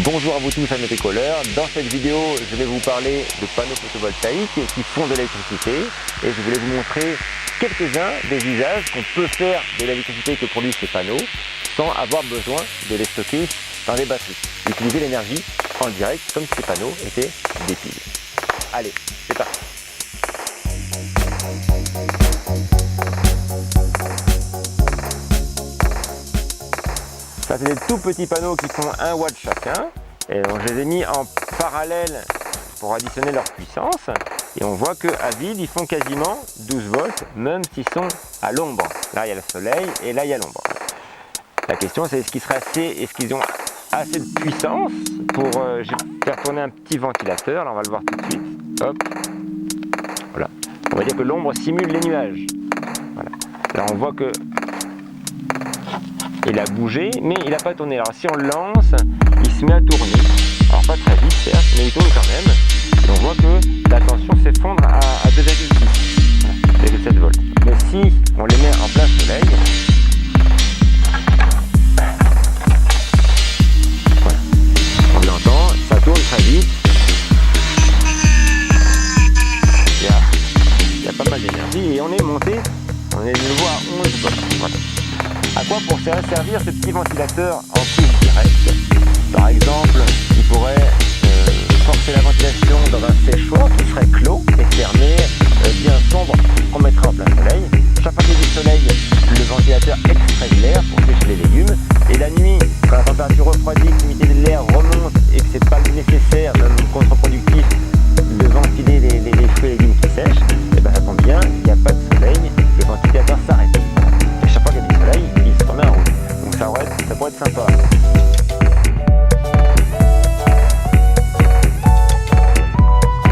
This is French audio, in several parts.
Bonjour à vous tous amis bricoleurs, dans cette vidéo je vais vous parler de panneaux photovoltaïques qui font de l'électricité et je voulais vous montrer quelques-uns des usages qu'on peut faire de l'électricité que produisent ces panneaux sans avoir besoin de les stocker dans des batteries. Utiliser l'énergie en direct comme si ces panneaux étaient des piles. Allez, c'est parti. Ça c'est des tout petits panneaux qui font 1 watt chacun et donc je les ai mis en parallèle pour additionner leur puissance et on voit qu'à vide ils font quasiment 12 volts même s'ils sont à l'ombre. Là il y a le soleil et là il y a l'ombre. La question c'est est-ce qu'ils ont assez de puissance pour faire tourner un petit ventilateur. Là on va le voir tout de suite. Hop. Voilà. On va dire que l'ombre simule les nuages. Voilà. Là on voit que il a bougé, mais il n'a pas tourné. Alors si on le lance, il se met à tourner. Alors pas très vite certes, mais il tourne quand même. Et on voit que la tension s'effondre à 2,6, 2,7 volts. Mais si on les met en plein soleil, voilà, on l'entend, ça tourne très vite. Il y a pas mal d'énergie et on est monté, on est de nouveau à 11 volts. Voilà. À quoi pour servir ce petit ventilateur en prise directe? Par exemple, il pourrait forcer la ventilation dans un séchoir qui serait clos et fermé, bien sombre, qu'on mettrait en plein soleil. Chaque fois qu'il y a du soleil, le ventilateur extrait de l'air pour sécher les légumes. Et la nuit, quand la température refroidit, l'humidité de l'air remonte et que c'est pas nécessaire, même contre-productif, de ventiler les fruits et légumes qui sèchent, et ben ça tombe bien, il n'y a pas de soleil, le ventilateur s'arrête. Et chaque fois qu'il y a du soleil, il se remet en route. Donc ça pourrait être sympa.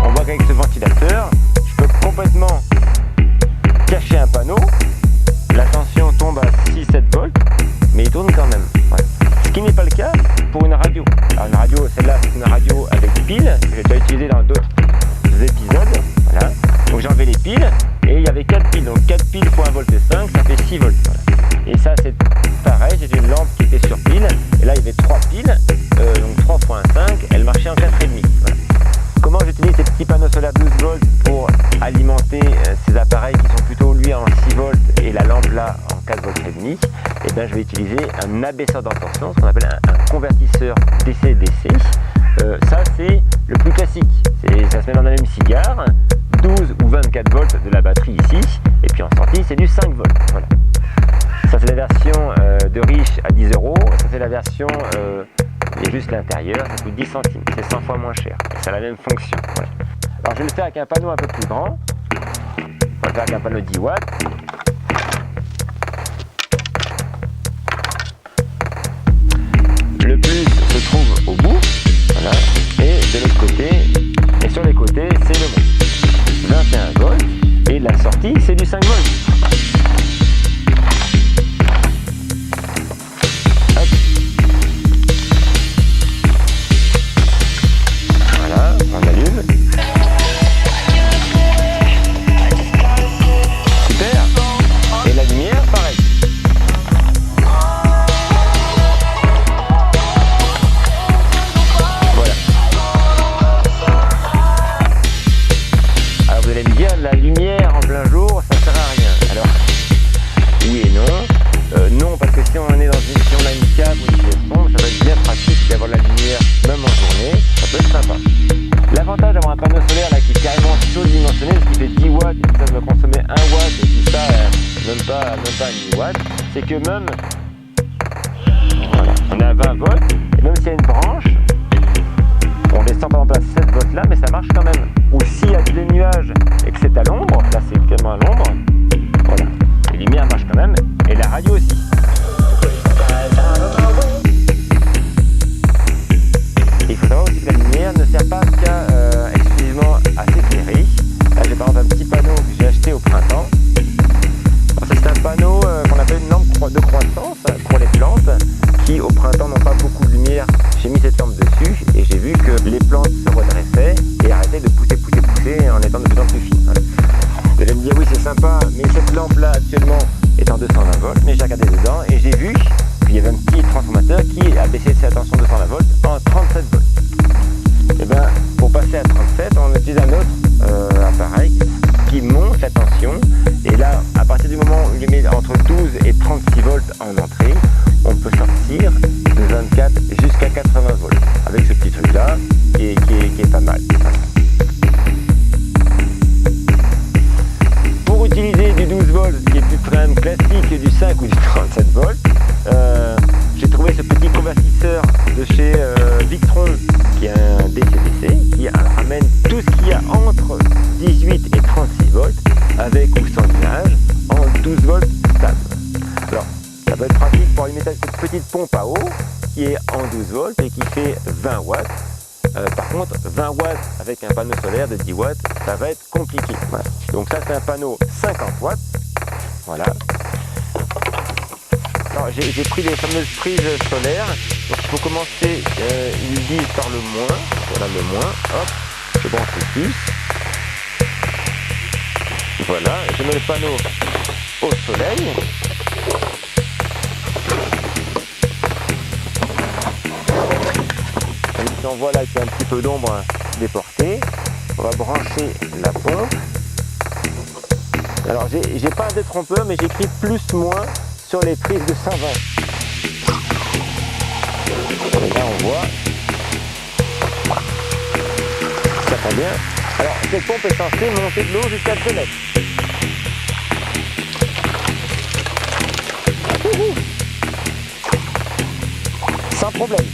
On voit qu'avec ce ventilateur, je peux complètement cacher un panneau. La tension tombe à 6-7 volts, mais il tourne quand même. Ouais. Ce qui n'est pas le cas pour une radio. Alors une radio, celle-là, c'est une radio avec piles, que j'ai déjà utilisé dans d'autres épisodes. Voilà. Donc j'ai enlevé les piles et il y avait 4 piles. Donc 4 piles fois 1,5 volts, ça fait 6 volts. Voilà. Et ça c'est pareil, j'ai une lampe qui était sur pile. Et là il y avait 3 piles, donc 3 fois 1,5, elle marchait en 4,5. Voilà. Comment j'utilise ces petits panneaux solaires 12 volts pour alimenter ces appareils qui sont plutôt lui en 6 volts et la lampe là en 4 volts et demi? Et bien je vais utiliser un abaisseur d'entorsion, ce qu'on appelle un convertisseur DC-DC. Ça c'est le plus classique, ça se met dans la même cigare, 12 ou 24 volts de la batterie ici, et puis en sortie c'est du 5 volts. Voilà. Ça c'est la version de riche à 10 €, ça c'est la version et juste l'intérieur, ça coûte 10 centimes, c'est 100 fois moins cher, et ça a la même fonction. Voilà. Alors je vais le faire avec un panneau un peu plus grand, on va le faire avec un panneau de 10 watts. Le plus se trouve au bout, voilà, et de l'autre côté, et sur les côtés, c'est le moins. 21 volts, et la sortie, c'est du 5 volts. Hop. Voilà, on allume. Super. Et la lumière, pareil. La lumière en plein jour, ça sert à rien. Alors, oui et non. Non, parce que si on a une cave ou une pièce sombre, ça va être bien pratique d'avoir la lumière même en journée. Ça peut être sympa. L'avantage d'avoir un panneau solaire là qui est carrément surdimensionné, ce qui fait 10 watts et qui ça me consommer 1 watt et tout ça, même pas 1 watt, c'est que même voilà, on est à 20 volts et même s'il y a une branche, on descend par exemple à 7 volts là, mais ça marche quand même. Ou s'il y a des nuages et que c'est à l'ombre, là c'est tellement à l'ombre, voilà, les lumières marchent quand même, et la radio aussi. Et il faut savoir aussi que la lumière ne sert pas qu'à exclusivement à s'éclairer. Là j'ai par exemple un petit panneau que j'ai acheté au printemps. C'est un panneau qu'on appelle une lampe de croissance pour les plantes qui au printemps n'ont pas beaucoup de lumière. J'ai mis cette lampe dessus et j'ai vu que les plantes se redressaient et arrêtaient de pousser en étant de plus en plus fines. Voilà. Vous allez me dire oui c'est sympa, mais cette lampe là actuellement est en 220 volts, mais j'ai regardé dedans il y avait un petit transformateur qui a baissé sa tension de 220 volts en 37 volts. Et bien, pour passer à 37, on utilise un autre appareil qui monte la tension. Et là, à partir du moment où il met entre 12 et 36 volts en entrée, on peut sortir de 24 jusqu'à 80 volts avec ce petit truc là qui est pas mal. Voilà. Pour utiliser du 12 volts qui est plus quand même classique du 5 ou du 37 volts, j'ai trouvé ce petit convertisseur de chez Victron qui est un DC-DC qui ramène tout ce qu'il y a entre 18 et 36 volts avec ou sans nuage en 12 volts stable. Alors, ça peut être pratique pour allumer cette petite pompe à eau qui est en 12 volts et qui fait 20 watts. Par contre, 20 watts avec un panneau solaire de 10 watts, ça va être compliqué. Voilà. Donc ça, c'est un panneau 50 watts. Voilà. Alors, j'ai pris les fameuses prises solaires. Donc il faut commencer, ils disent par le moins. Voilà le moins. Hop, je branche le plus. Voilà, je mets le panneau au soleil. Et on voit là qu'il y a un petit peu d'ombre déportée. On va brancher la pompe. Alors j'ai pas un détrompeur, mais j'écris plus-moins sur les prises de 120. Et là on voit. Ça va bien. Alors cette pompe est censée monter de l'eau jusqu'à 2 mètres. Sans problème.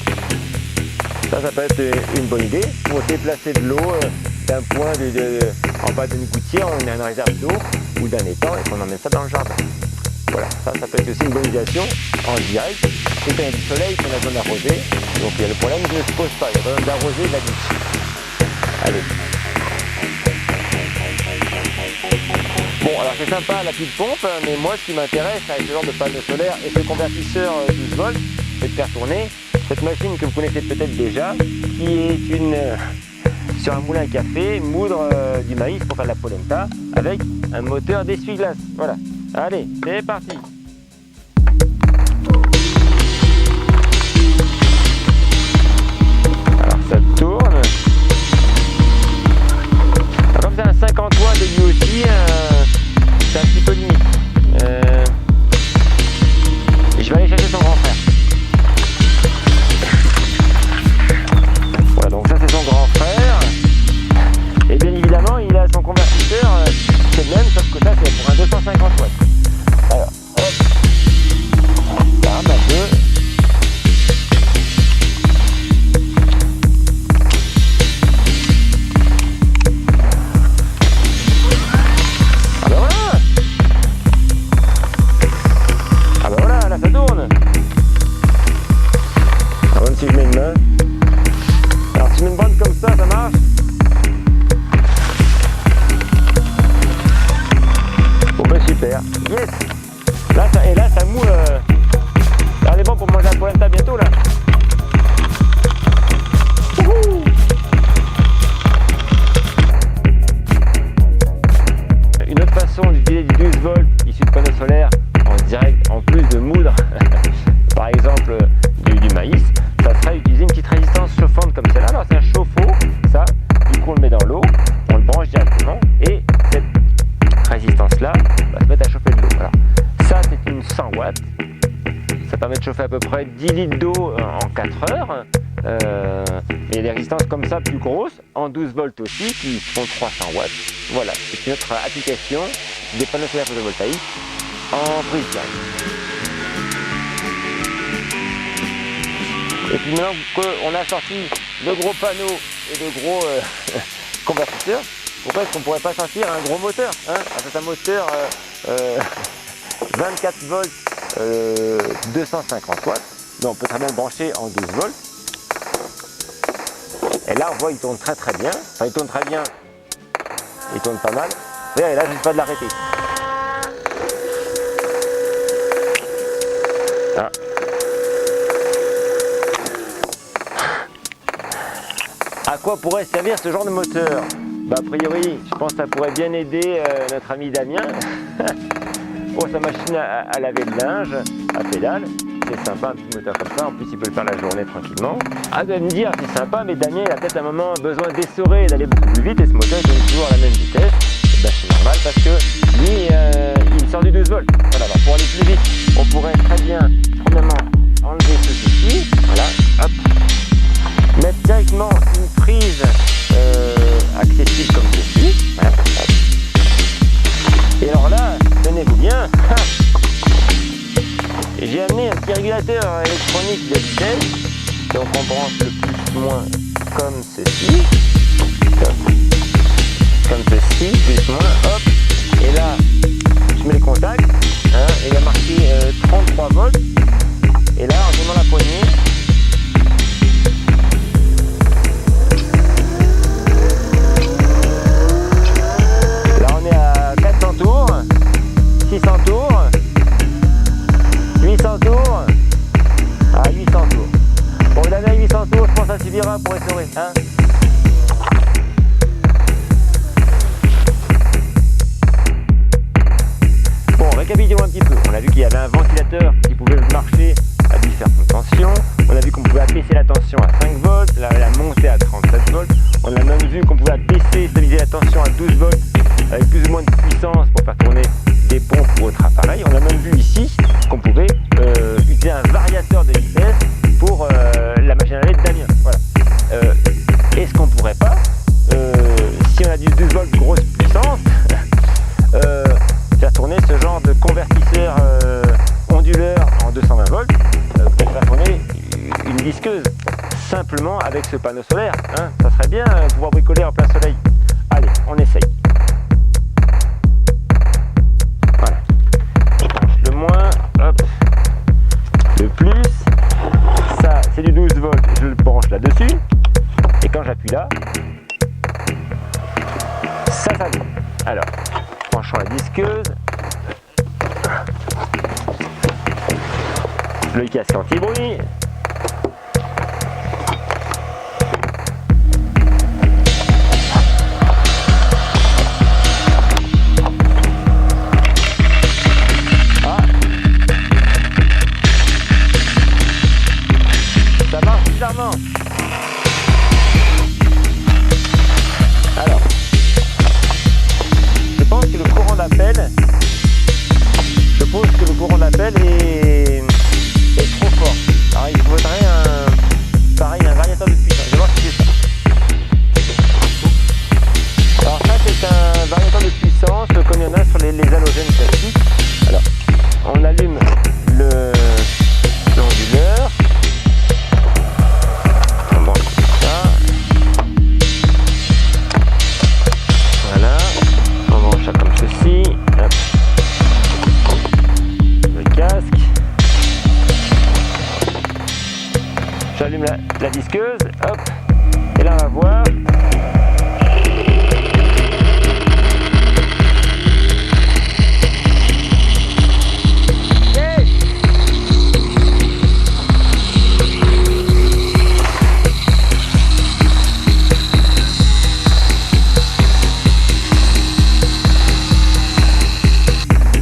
Ça peut être une bonne idée pour déplacer de l'eau d'un point en bas d'une gouttière, on a une réserve d'eau ou d'un étang et qu'on emmène ça dans le jardin. Voilà, ça peut être aussi une bonne utilisation en direct. Et quand il y a du soleil, qu'on a besoin d'arroser, donc le problème ne se pose pas, il y a besoin d'arroser de la niche. Allez. Bon, alors c'est sympa la petite pompe, mais moi ce qui m'intéresse avec ce genre de panneau solaire et ce convertisseur 12 volts, c'est de faire tourner cette machine que vous connaissez peut-être déjà, qui est sur un moulin à café, moudre du maïs pour faire de la polenta, avec un moteur d'essuie-glace. Voilà. Allez, c'est parti. Alors ça tourne. Alors, comme c'est un 50 watts de lui aussi, c'est un petit peu limite. Je vais aller chercher son grand frère. Voilà, donc ça c'est son grand frère. Et bien évidemment, il a son convertisseur, c'est le même, sauf que ça c'est pour un 250 watts. Alors, hop. Là, un peu. Ah ben voilà. Ah ben voilà, là ça tourne. Alors même si je mets une main. Alors si je mets une bande comme ça marche. Bon ben super. Yes. Là ça moule. Alors on est bon pour manger la polenta bientôt là. Wouhou. Une autre façon d'utiliser du 12 volts issu de panneaux solaires en direct, en plus de moudre, par exemple du maïs, ça serait utiliser une petite résistance chauffante comme celle-là. Alors c'est un chauffe-eau, ça, du coup on le met dans l'eau, on le branche directement et cette résistance-là va se mettre à chauffer de l'eau. Alors ça c'est une 100 watts, ça permet de chauffer à peu près 10 litres d'eau en 4 heures. Il y a des résistances comme ça plus grosses, en 12 volts aussi, qui font 300 watts. Voilà, c'est une autre application des panneaux solaires photovoltaïques en prise directe. Et puis maintenant qu'on a sorti de gros panneaux et de gros convertisseurs, pourquoi est-ce qu'on ne pourrait pas sortir un gros moteur, hein? C'est un moteur 24 volts, 250 watts. Donc on peut très bien le brancher en 12 volts. Et là on voit il tourne très bien. Enfin il tourne très bien. Il tourne pas mal. Et là je ne sais pas de l'arrêter. Ah. À quoi pourrait servir ce genre de moteur? Bah, a priori, je pense que ça pourrait bien aider notre ami Damien pour sa machine à laver le linge à pédale. c'est sympa, un petit moteur comme ça. En plus, il peut le faire la journée tranquillement. Ah, vous allez me dire, c'est sympa, mais Damien, il a peut-être un moment besoin d'essorer, d'aller beaucoup plus vite, et ce moteur, il donne toujours à la même vitesse. Et ben, c'est normal parce que lui, il sort du 12 volts. Voilà, alors pour aller plus vite, on pourrait très bien, premièrement, enlever ceci. Voilà, hop. Mettre directement une prise accessible comme ceci. Voilà, hop. Et alors là, tenez-vous bien. J'ai amené un petit régulateur électronique de vitesse. Donc on branche le plus-moins comme ceci. Comme ceci, plus-moins, hop. Et là, je mets les contacts. Hein, et il a marqué 33 volts. Et là, en tenant la poignée, là on est à 400 tours, 600 tours, 800 tours, à 800 tours. Bon, il avait 800 tours, je pense que ça suffira pour essorer, hein. Bon, récapitulons un petit peu. On a vu qu'il y avait un ventilateur qui pouvait marcher à différentes tensions. On a vu qu'on pouvait abaisser la tension à 5 volts, la monter à 37 volts. On a même vu qu'on pouvait abaisser, stabiliser la tension à 12 volts avec plus ou moins de puissance pour faire tourner des pompes ou autres appareils. On a même vu ici qu'on pouvait utiliser un variateur de vitesse pour la machine à laver de Damien. Voilà. Est-ce qu'on pourrait pas, si on a du 12 volts grosse puissance, faire tourner ce genre de convertisseur onduleur en 220 volts pour faire tourner une disqueuse simplement avec ce panneau solaire, hein. Ça serait bien pouvoir bricoler en plein soleil. Allez, on essaye. Voilà. Le moins, hop. Le plus, ça c'est du 12 volts, je le branche là-dessus. Et quand j'appuie là, ça s'allume. Alors, branchons la disqueuse. Le casque anti-bruit. Ah. Ça marche bizarrement. Alors, je pense que le courant d'appel, est trop fort. Alors il faudrait un variateur de puissance. Je vais voir si c'est ça. Alors ça c'est un variateur de puissance comme il y en a sur les halogènes classiques. Alors on allume l'onduleur. On branche ça. Voilà. On branche ça comme ceci. Hop. Le casque. J'allume la disqueuse, hop, et là on va voir. Hey,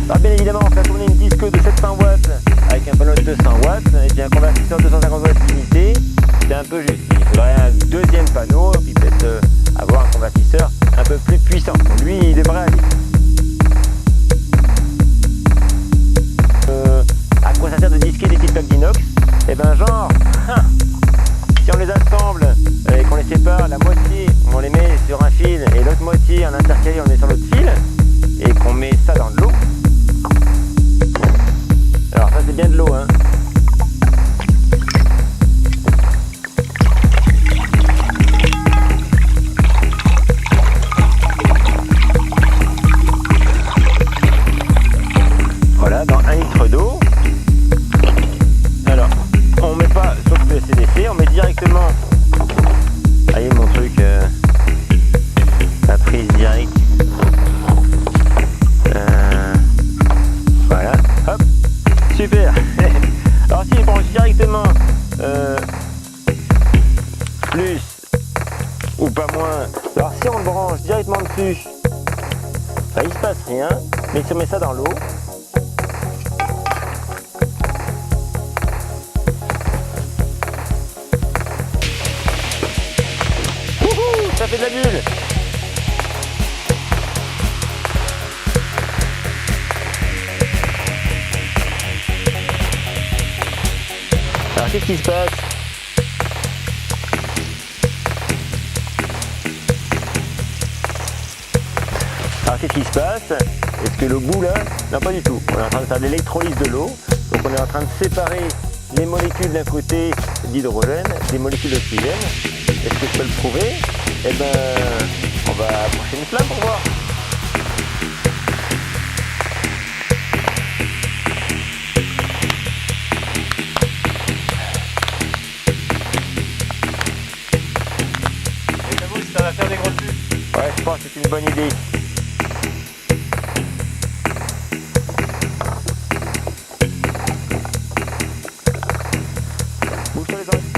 alors bien évidemment on fait tourner une disqueuse de 700 watts avec un panneau de 200 watts et puis un convertisseur 250 watts limité, c'est un peu juste. Il faudrait un deuxième panneau, puis peut-être avoir un convertisseur un peu plus puissant. Donc lui, il devrait aller. À quoi ça sert de disquer des petites plaques d'inox? Eh ben genre, si on les assemble et qu'on les sépare, la moitié, on les met sur un fil et l'autre moitié en intercalé, on met sur l'autre fil et qu'on met ça dans de l'eau. Alors ça c'est bien de l'eau, hein. Voilà, dans 1 litre d'eau. Alors, on met pas sur le CDC, on met directement. Allez mon truc, la prise directe. Voilà, hop, super. Alors si on branche directement plus ou pas moins, alors si on le branche directement dessus, bah, il se passe rien, mais si on met ça dans l'eau, ça fait de la bulle. Alors qu'est-ce qui se passe? Alors qu'est-ce qui se passe? Est-ce que le bout là? Non, pas du tout. On est en train de faire de l'électrolyse de l'eau. Donc on est en train de séparer les molécules d'un côté d'hydrogène des molécules d'oxygène. Est-ce que je peux le prouver? Eh ben, on va approcher une flamme pour voir. Et j'avoue, ça va faire des grosses bulles. Ouais, je pense que c'est une bonne idée. Bouge-toi les oreilles.